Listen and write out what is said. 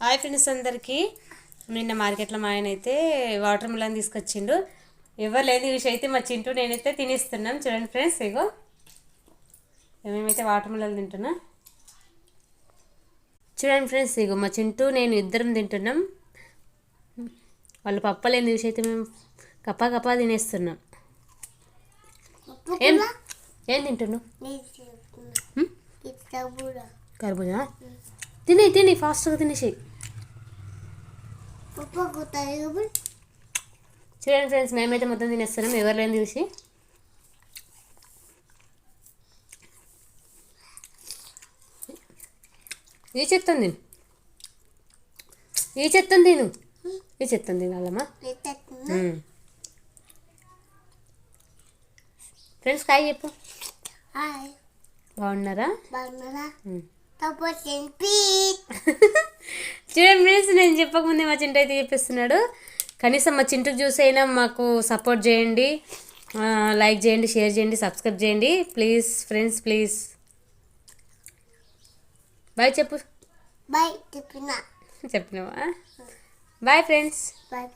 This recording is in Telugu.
హాయ్ ఫ్రెండ్స్ అందరికీ. నిన్న మార్కెట్లో మా ఆయన అయితే వాటర్ మిలన్ తీసుకొచ్చిండు. ఎవరు లేదు ఈ విషయం అయితే మా చింటూ నేనైతే తినేస్తున్నాం. చూడండి ఫ్రెండ్స్, ఇగో మేమైతే వాటర్ మిలన్ తింటున్నా. చూడండి ఫ్రెండ్స్, ఇగో మా చింటూ నేను ఇద్దరం తింటున్నాం. వాళ్ళు పప్పలేని విషయం అయితే మేము కప్పా కప్పా తినేస్తున్నాం. ఏం తింటున్నావు? కర్బూజా తిని ఫాస్ట్గా తినేసి. చూడండి ఫ్రెండ్స్, మేమైతే మొత్తం తినేస్తున్నాం ఎవరు లేని చూసి. ఈ చెత్తంది తిను ఈ చెత్తంది తినాలమ్మా. ఫ్రెండ్స్ కాయ చెప్పు. బాగున్నారా? చూడండి ఫ్రెండ్స్, నేను చెప్పకముందే మా చింటూ అయితే చెప్పిస్తున్నాడు. కనీసం మా చింటూకి చూసి అయినా మాకు సపోర్ట్ చేయండి, లైక్ చేయండి, షేర్ చేయండి, సబ్స్క్రైబ్ చేయండి ప్లీజ్ ఫ్రెండ్స్, ప్లీజ్. బాయ్ చెప్పు. బాయ్ చెప్పినావా? Bye friends. బాయ్.